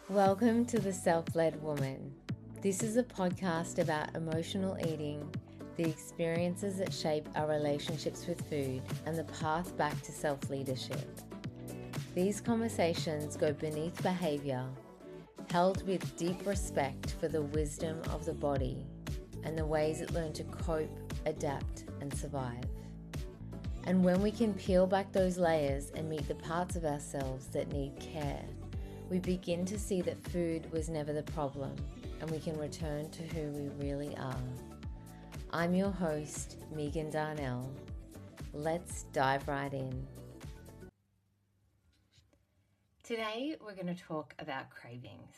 Welcome to The Self-Led Woman. This is a podcast about emotional eating, the experiences that shape our relationships with food, and the path back to self-leadership. These conversations go beneath behavior, held with deep respect for the wisdom of the body and the ways it learned to cope, adapt, and survive. And when we can peel back those layers and meet the parts of ourselves that need care, we begin to see that food was never the problem and we can return to who we really are. I'm your host, Megan Darnell. Let's dive right in. Today, we're going to talk about cravings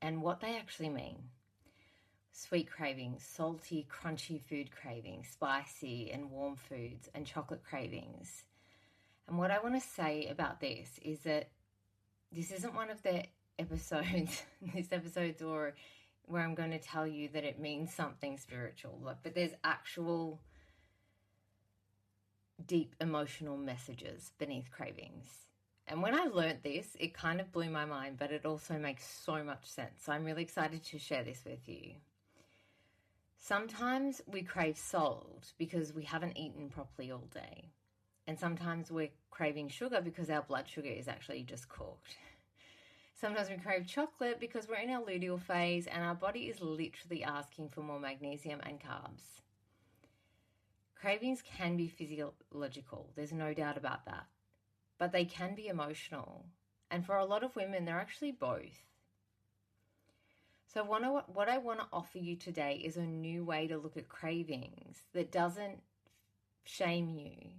and what they actually mean. Sweet cravings, salty, crunchy food cravings, spicy and warm foods, and chocolate cravings. And what I want to say about this is that this isn't one of the episodes, or where I'm going to tell you that it means something spiritual, but there's actual deep emotional messages beneath cravings. And when I learnt this, it kind of blew my mind, but it also makes so much sense. So I'm really excited to share this with you. Sometimes we crave salt because we haven't eaten properly all day. And sometimes we're craving sugar because our blood sugar is actually just cooked. Sometimes we crave chocolate because we're in our luteal phase and our body is literally asking for more magnesium and carbs. Cravings can be physiological, there's no doubt about that. But they can be emotional. And for a lot of women, they're actually both. So what I want to offer you today is a new way to look at cravings that doesn't shame you,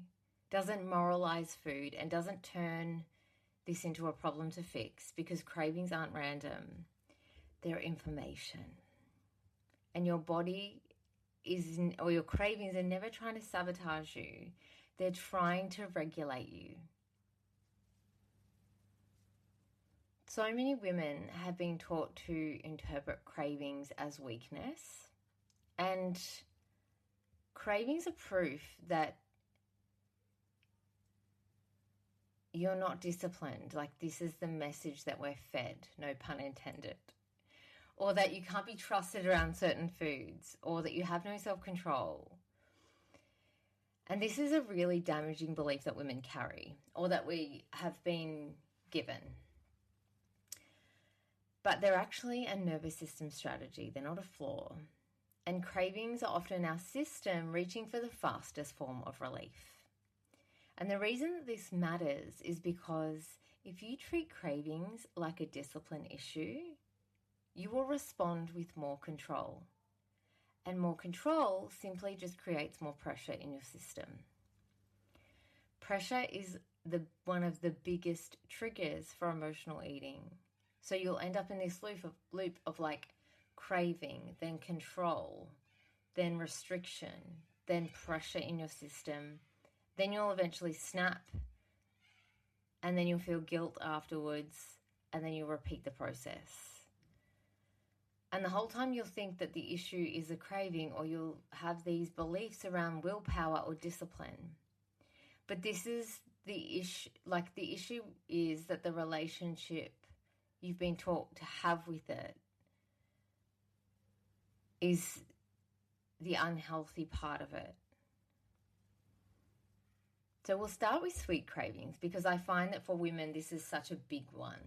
doesn't moralize food, and doesn't turn this into a problem to fix, because cravings aren't random. They're information. And your body or your cravings are never trying to sabotage you. They're trying to regulate you. So many women have been taught to interpret cravings as weakness, and cravings are proof that you're not disciplined. Like, this is the message that we're fed, no pun intended. Or that you can't be trusted around certain foods, or that you have no self-control. And this is a really damaging belief that women carry, or that we have been given. But they're actually a nervous system strategy. They're not a flaw. And cravings are often our system reaching for the fastest form of relief. And the reason that this matters is because if you treat cravings like a discipline issue, you will respond with more control. And more control simply just creates more pressure in your system. Pressure is one of the biggest triggers for emotional eating. So you'll end up in this loop of like craving, then control, then restriction, then pressure in your system. Then you'll eventually snap, and then you'll feel guilt afterwards, and then you'll repeat the process. And the whole time you'll think that the issue is a craving, or you'll have these beliefs around willpower or discipline. But this is the issue. Like, the issue is that the relationship you've been taught to have with it is the unhealthy part of it. So we'll start with sweet cravings, because I find that for women, this is such a big one.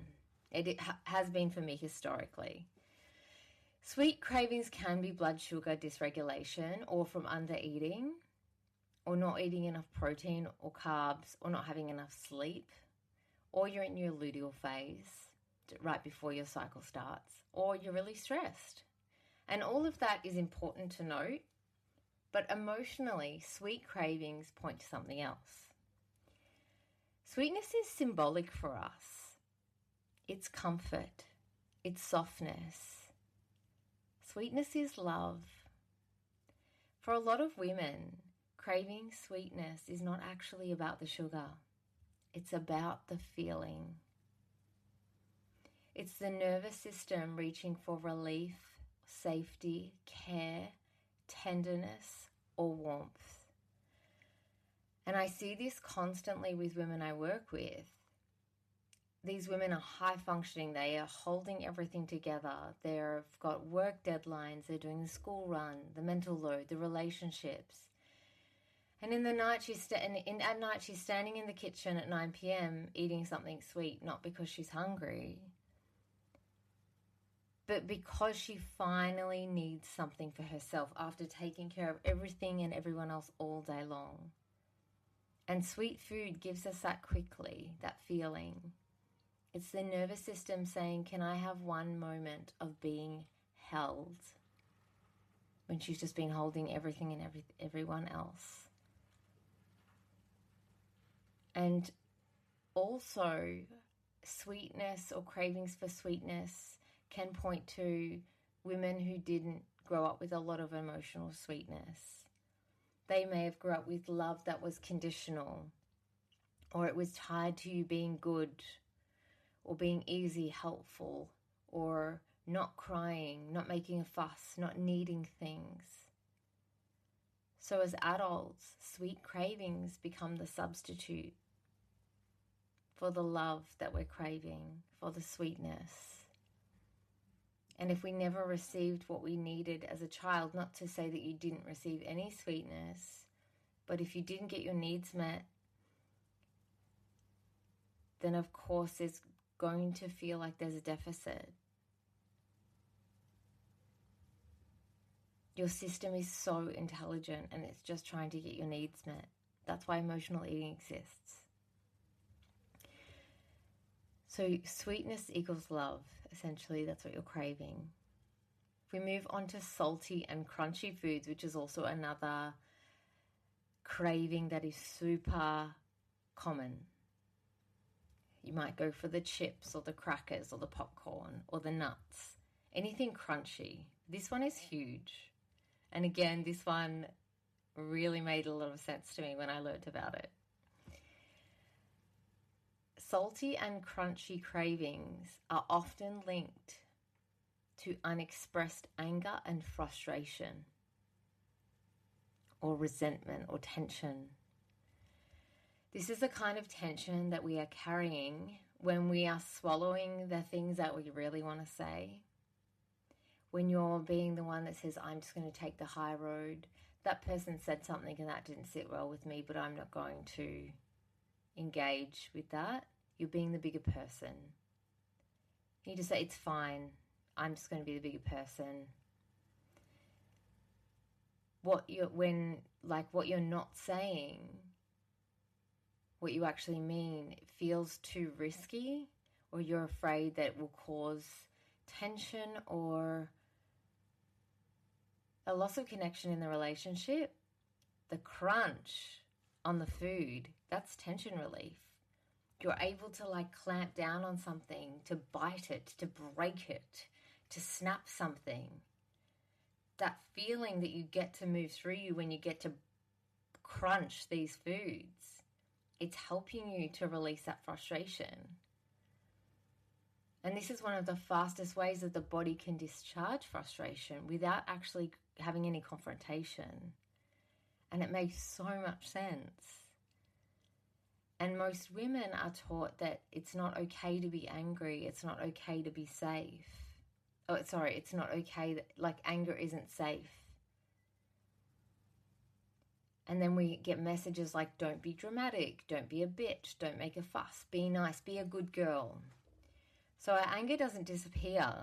It has been for me historically. Sweet cravings can be blood sugar dysregulation, or from undereating, or not eating enough protein or carbs, or not having enough sleep, or you're in your luteal phase right before your cycle starts, or you're really stressed. And all of that is important to note, but emotionally, sweet cravings point to something else. Sweetness is symbolic for us. It's comfort. It's softness. Sweetness is love. For a lot of women, craving sweetness is not actually about the sugar. It's about the feeling. It's the nervous system reaching for relief, safety, care, tenderness, or warmth. And I see this constantly with women I work with. these women are high functioning. They are holding everything together. They've got work deadlines. They're doing the school run, the mental load, the relationships. And in the night, at night she's standing in the kitchen at 9 p.m. eating something sweet, not because she's hungry, but because she finally needs something for herself after taking care of everything and everyone else all day long. And sweet food gives us that quickly, that feeling. It's the nervous system saying, can I have one moment of being held? When she's just been holding everything and everyone else. And also, sweetness or cravings for sweetness can point to women who didn't grow up with a lot of emotional sweetness. They may have grew up with love that was conditional, or it was tied to you being good, or being easy, helpful, or not crying, not making a fuss, not needing things. So as adults, sweet cravings become the substitute for the love that we're craving, for the sweetness. And if we never received what we needed as a child, not to say that you didn't receive any sweetness, but if you didn't get your needs met, then of course it's going to feel like there's a deficit. Your system is so intelligent and it's just trying to get your needs met. That's why emotional eating exists. So sweetness equals love, essentially. That's what you're craving. If we move on to salty and crunchy foods, which is also another craving that is super common. You might go for the chips or the crackers or the popcorn or the nuts. Anything crunchy. This one is huge. And again, this one really made a lot of sense to me when I learned about it. Salty and crunchy cravings are often linked to unexpressed anger and frustration, or resentment or tension. This is the kind of tension that we are carrying when we are swallowing the things that we really want to say. When you're being the one that says, I'm just going to take the high road. That person said something and that didn't sit well with me, but I'm not going to engage with that. You're being the bigger person. You just say, it's fine. I'm just going to be the bigger person. What you're not saying, what you actually mean, it feels too risky, or you're afraid that it will cause tension or a loss of connection in the relationship. The crunch on the food, that's tension relief. You're able to clamp down on something, to bite it, to break it, to snap something. That feeling that you get to move through you when you get to crunch these foods, it's helping you to release that frustration. And this is one of the fastest ways that the body can discharge frustration without actually having any confrontation. And it makes so much sense. And most women are taught that it's not okay to be angry. It's not okay to be safe. It's not okay that, anger isn't safe. And then we get messages like, don't be dramatic, don't be a bitch, don't make a fuss, be nice, be a good girl. So our anger doesn't disappear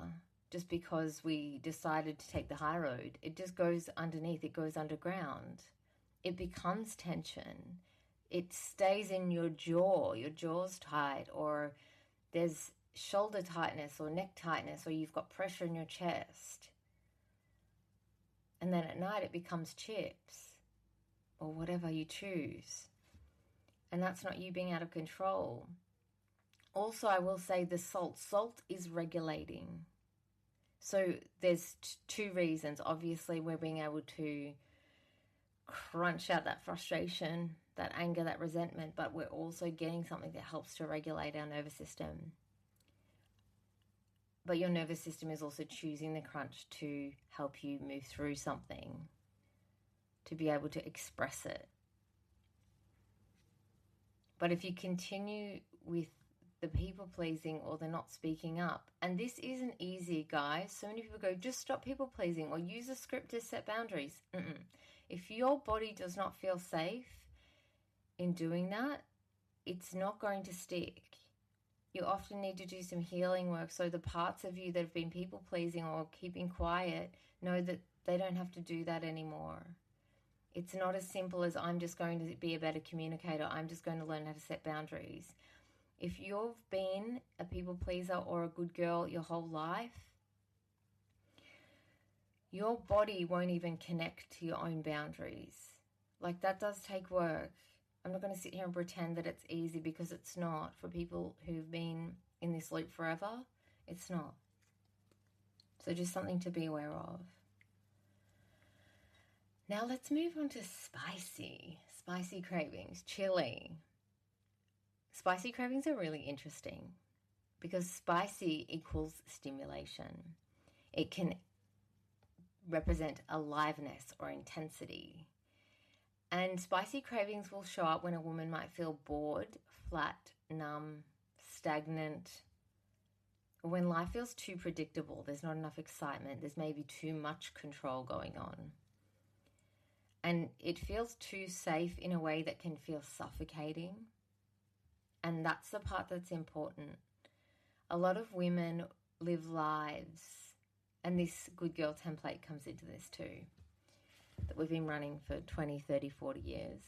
just because we decided to take the high road. It just goes underneath, it goes underground. It becomes tension. It stays in your jaw, your jaw's tight, or there's shoulder tightness or neck tightness, or you've got pressure in your chest. And then at night it becomes chips or whatever you choose. And that's not you being out of control. Also, I will say the salt. Salt is regulating. So there's two reasons. Obviously, we're being able to crunch out that frustration, that anger, that resentment, but we're also getting something that helps to regulate our nervous system. But your nervous system is also choosing the crunch to help you move through something, to be able to express it. But if you continue with the people pleasing, or the not speaking up. And this isn't easy, guys. So many people go, just stop people pleasing or use a script to set boundaries. If your body does not feel safe in doing that, it's not going to stick. You often need to do some healing work so the parts of you that have been people pleasing or keeping quiet know that they don't have to do that anymore. It's not as simple as I'm just going to be a better communicator. I'm just going to learn how to set boundaries. If you've been a people pleaser or a good girl your whole life, your body won't even connect to your own boundaries. Like, that does take work. I'm not going to sit here and pretend that it's easy, because it's not. For people who've been in this loop forever, it's not. So just something to be aware of. Now let's move on to spicy cravings, chili. Spicy cravings are really interesting because spicy equals stimulation. It can represent aliveness or intensity. And spicy cravings will show up when a woman might feel bored, flat, numb, stagnant, or when life feels too predictable. There's not enough excitement. There's maybe too much control going on. And it feels too safe in a way that can feel suffocating. And that's the part that's important. A lot of women live lives, and this good girl template comes into this too, that we've been running for 20, 30, 40 years.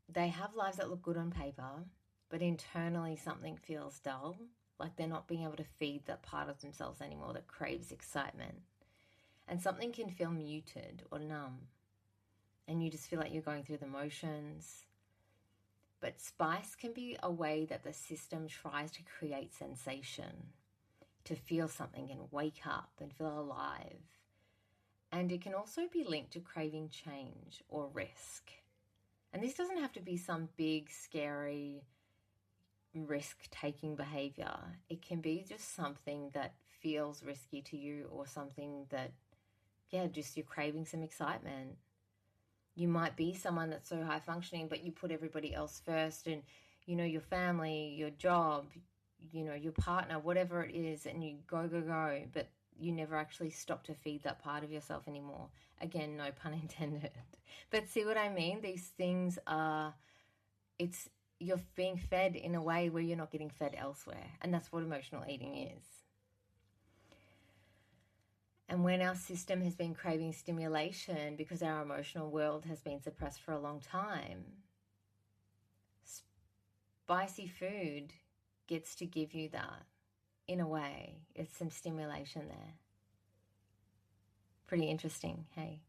They have lives that look good on paper, but internally something feels dull, like they're not being able to feed that part of themselves anymore that craves excitement. And something can feel muted or numb, and you just feel like you're going through the motions. But spice can be a way that the system tries to create sensation, to feel something and wake up and feel alive. And it can also be linked to craving change or risk. And this doesn't have to be some big, scary, risk-taking behavior. It can be just something that feels risky to you, or something that, just you're craving some excitement. You might be someone that's so high functioning, but you put everybody else first, and, your family, your job, your partner, whatever it is, and you go, but you never actually stop to feed that part of yourself anymore. Again, no pun intended. But see what I mean? These things are, you're being fed in a way where you're not getting fed elsewhere. And that's what emotional eating is. And when our system has been craving stimulation because our emotional world has been suppressed for a long time, spicy food gets to give you that. In a way, it's some stimulation there. Pretty interesting, hey?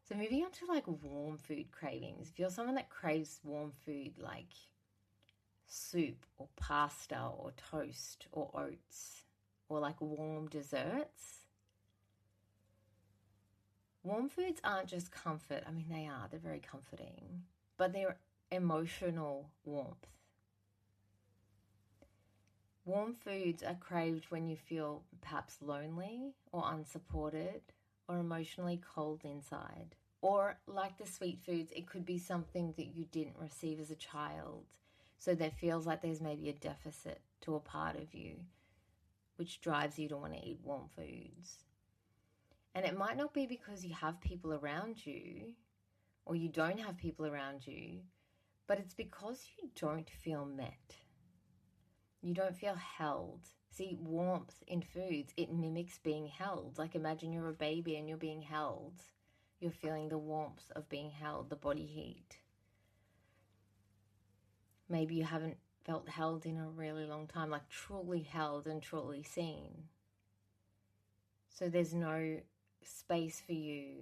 So moving on to like warm food cravings. If you're someone that craves warm food like soup or pasta or toast or oats, or like warm desserts, warm foods aren't just comfort. I mean, they are. They're very comforting. But they're emotional warmth. Warm foods are craved when you feel perhaps lonely or unsupported or emotionally cold inside. Or like the sweet foods, it could be something that you didn't receive as a child. So that feels like there's maybe a deficit to a part of you, which drives you to want to eat warm foods. And it might not be because you have people around you or you don't have people around you, but it's because you don't feel met. You don't feel held. See, warmth in foods, it mimics being held. Like imagine you're a baby and you're being held. You're feeling the warmth of being held, the body heat. Maybe you haven't felt held in a really long time, like truly held and truly seen. So there's no space for you,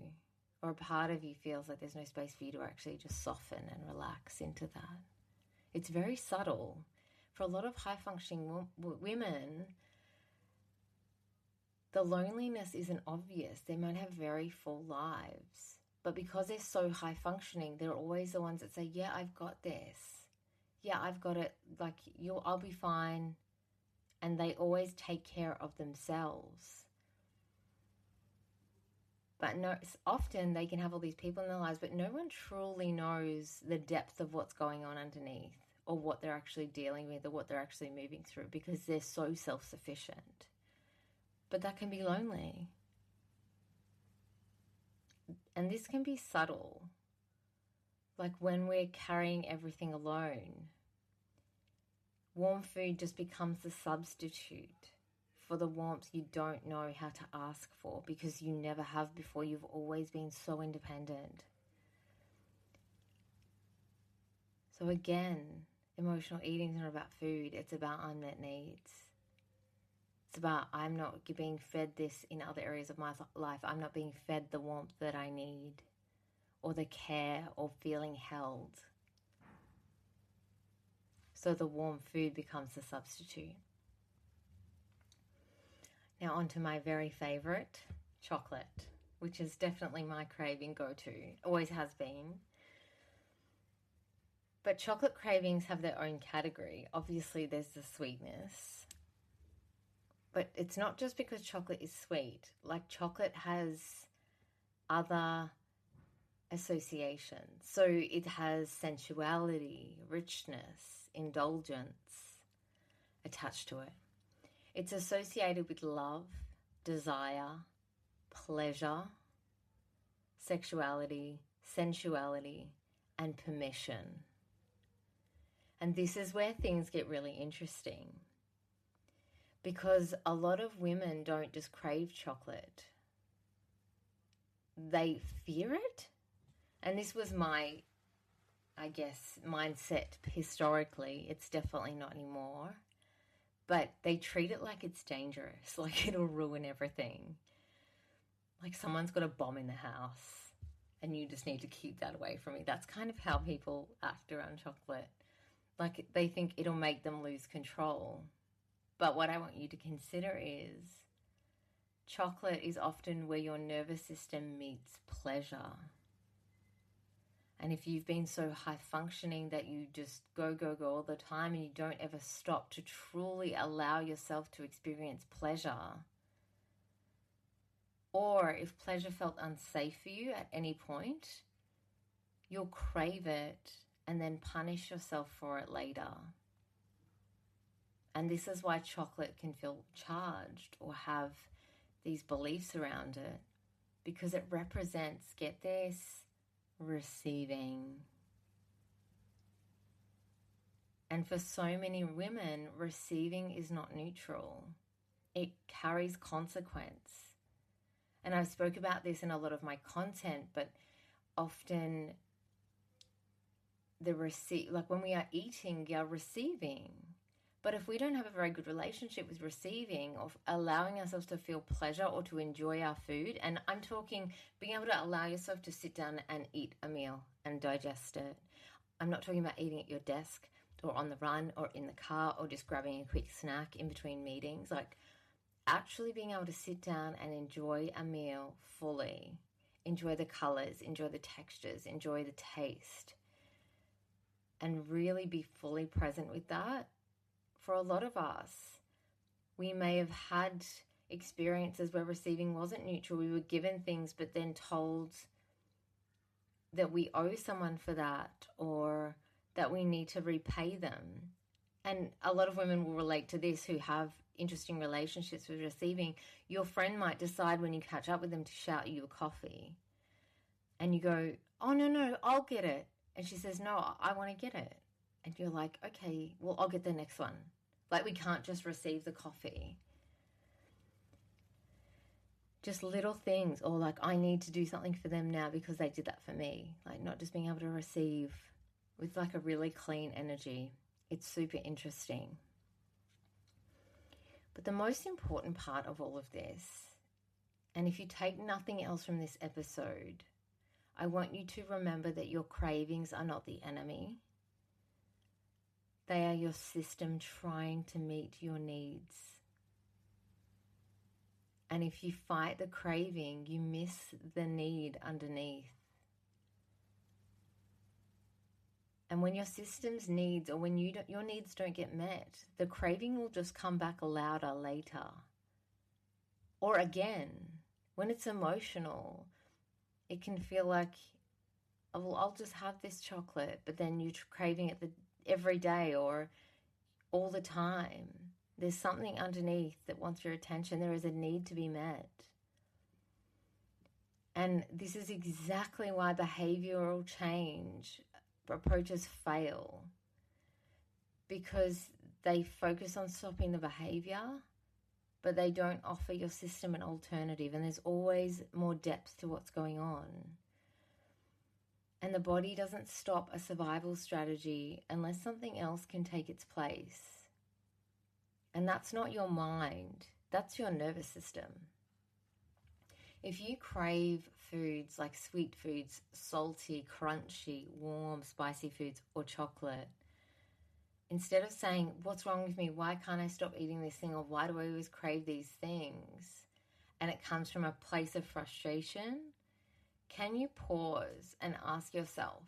or a part of you feels like there's no space for you to actually just soften and relax into that. It's very subtle. For a lot of high-functioning women, the loneliness isn't obvious. They might have very full lives, but because they're so high-functioning, they're always the ones that say, yeah, I've got this. Yeah, I've got it. Like, I'll be fine. And they always take care of themselves. But no, often they can have all these people in their lives, but no one truly knows the depth of what's going on underneath, or what they're actually dealing with or what they're actually moving through, because they're so self-sufficient. But that can be lonely. And this can be subtle. Like when we're carrying everything alone, warm food just becomes the substitute for the warmth you don't know how to ask for, because you never have before. You've always been so independent. So again, emotional eating is not about food. It's about unmet needs. It's about, I'm not being fed this in other areas of my life. I'm not being fed the warmth that I need, or the care, or feeling held. So the warm food becomes the substitute. Now on to my very favorite, chocolate, which is definitely my craving go-to. Always has been. But chocolate cravings have their own category. Obviously, there's the sweetness. But it's not just because chocolate is sweet. Like, chocolate has other associations. So it has sensuality, richness, indulgence attached to it. It's associated with love, desire, pleasure, sexuality, sensuality, and permission. And this is where things get really interesting, because a lot of women don't just crave chocolate. They fear it. And this was my, I guess, mindset historically. It's definitely not anymore. But they treat it like it's dangerous, like it'll ruin everything. Like someone's got a bomb in the house and you just need to keep that away from me. That's kind of how people act around chocolate. Like they think it'll make them lose control. But what I want you to consider is chocolate is often where your nervous system meets pleasure. And if you've been so high functioning that you just go all the time and you don't ever stop to truly allow yourself to experience pleasure, or if pleasure felt unsafe for you at any point, you'll crave it and then punish yourself for it later. And this is why chocolate can feel charged or have these beliefs around it, because it represents, get this, receiving. And for so many women, receiving is not neutral. It carries consequence. And I've spoke about this in a lot of my content, but often like when we are eating, we are receiving. But if we don't have a very good relationship with receiving, or allowing ourselves to feel pleasure or to enjoy our food, and I'm talking being able to allow yourself to sit down and eat a meal and digest it. I'm not talking about eating at your desk or on the run or in the car or just grabbing a quick snack in between meetings. Like actually being able to sit down and enjoy a meal fully, enjoy the colors, enjoy the textures, enjoy the taste, and really be fully present with that. For a lot of us, we may have had experiences where receiving wasn't neutral. We were given things but then told that we owe someone for that, or that we need to repay them. And a lot of women will relate to this who have interesting relationships with receiving. Your friend might decide when you catch up with them to shout you a coffee. And you go, oh, no, I'll get it. And she says, no, I want to get it. And you're like, okay, well, I'll get the next one. Like we can't just receive the coffee. Just little things, or like I need to do something for them now because they did that for me. Like not just being able to receive with like a really clean energy. It's super interesting. But the most important part of all of this, and if you take nothing else from this episode, I want you to remember that your cravings are not the enemy. They are your system trying to meet your needs. And if you fight the craving, you miss the need underneath. And when your system's needs, or when your needs don't get met, the craving will just come back louder later. Or again, when it's emotional, it can feel like, oh, well, I'll just have this chocolate, but then you're craving it every day or all the time. There's something underneath that wants your attention. There is a need to be met. And this is exactly why behavioral change approaches fail, because they focus on stopping the behavior, but they don't offer your system an alternative, and there's always more depth to what's going on. And the body doesn't stop a survival strategy unless something else can take its place. And that's not your mind, that's your nervous system. If you crave foods like sweet foods, salty, crunchy, warm, spicy foods, or chocolate, instead of saying, what's wrong with me? Why can't I stop eating this thing? Or why do I always crave these things? And it comes from a place of frustration. Can you pause and ask yourself,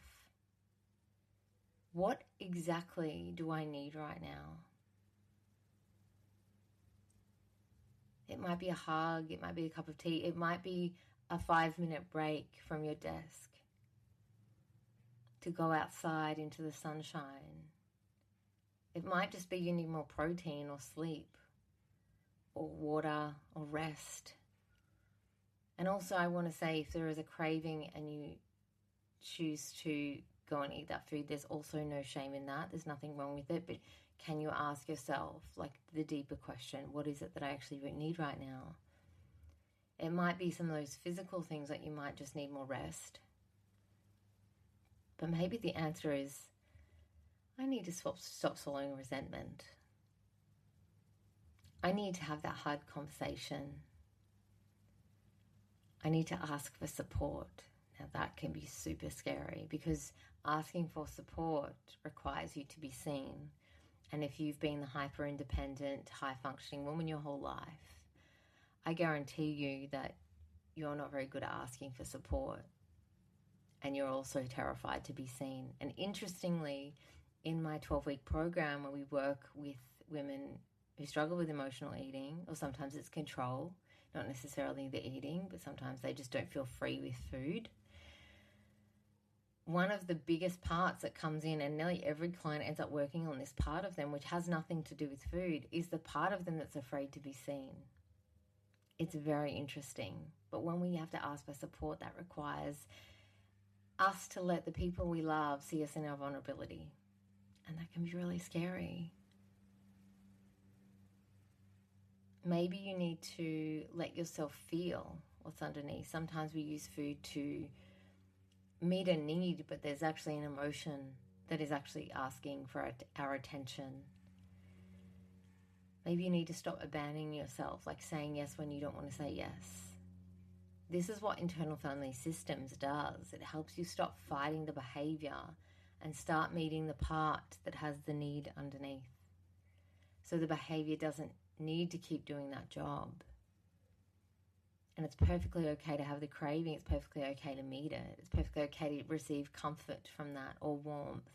what exactly do I need right now? It might be a hug, it might be a cup of tea, it might be a 5-minute break from your desk to go outside into the sunshine. It might just be you need more protein or sleep or water or rest. And also I want to say, if there is a craving and you choose to go and eat that food, there's also no shame in that. There's nothing wrong with it. But can you ask yourself, like, the deeper question, what is it that I actually need right now? It might be some of those physical things, that you might just need more rest. But maybe the answer is, I need to stop swallowing resentment. I need to have that hard conversation. I need to ask for support. Now that can be super scary, because asking for support requires you to be seen. And if you've been the hyper-independent, high-functioning woman your whole life, I guarantee you that you're not very good at asking for support. And you're also terrified to be seen. And interestingly, in my 12-week program, where we work with women who struggle with emotional eating, or sometimes it's control, not necessarily the eating, but sometimes they just don't feel free with food. One of the biggest parts that comes in, and nearly every client ends up working on this part of them, which has nothing to do with food, is the part of them that's afraid to be seen. It's very interesting. But when we have to ask for support, that requires us to let the people we love see us in our vulnerability. And that can be really scary. Maybe you need to let yourself feel what's underneath. Sometimes we use food to meet a need, but there's actually an emotion that is actually asking for our attention. Maybe you need to stop abandoning yourself, like saying yes when you don't want to say yes. This is what internal family systems does. It helps you stop fighting the behavior and start meeting the part that has the need underneath. So the behavior doesn't need to keep doing that job. And it's perfectly okay to have the craving. It's perfectly okay to meet it. It's perfectly okay to receive comfort from that, or warmth.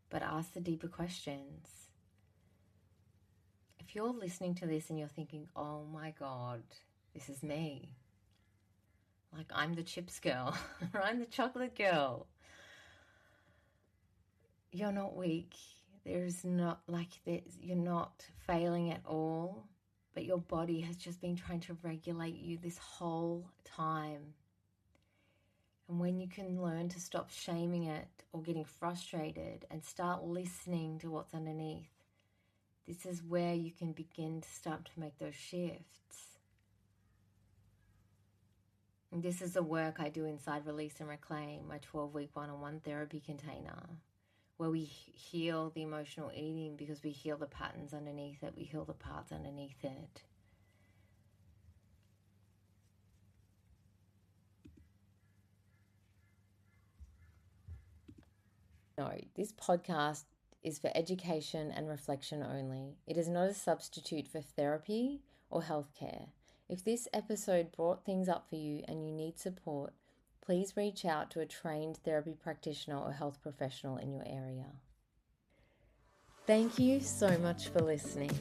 But ask the deeper questions. If you're listening to this and you're thinking, oh my God, this is me. Like, I'm the chips girl, or I'm the chocolate girl. You're not weak. There's not you're not failing at all. But your body has just been trying to regulate you this whole time. And when you can learn to stop shaming it or getting frustrated and start listening to what's underneath, this is where you can begin to start to make those shifts. And this is the work I do inside Release and Reclaim, my 12-week one-on-one therapy container, where we heal the emotional eating, because we heal the patterns underneath it. We heal the parts underneath it. No, this podcast is for education and reflection only. It is not a substitute for therapy or healthcare. If this episode brought things up for you and you need support, please reach out to a trained therapy practitioner or health professional in your area. Thank you so much for listening.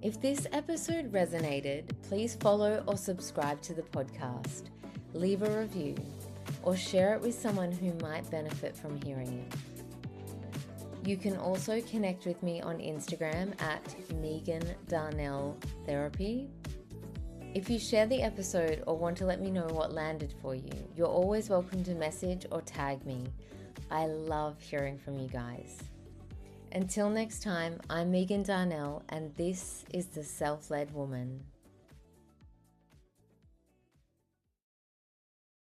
If this episode resonated, please follow or subscribe to the podcast, leave a review, or share it with someone who might benefit from hearing it. You can also connect with me on Instagram at Megan Darnell Therapy. If you share the episode or want to let me know what landed for you, you're always welcome to message or tag me. I love hearing from you guys. Until next time, I'm Megan Darnell, and this is The Self-Led Woman.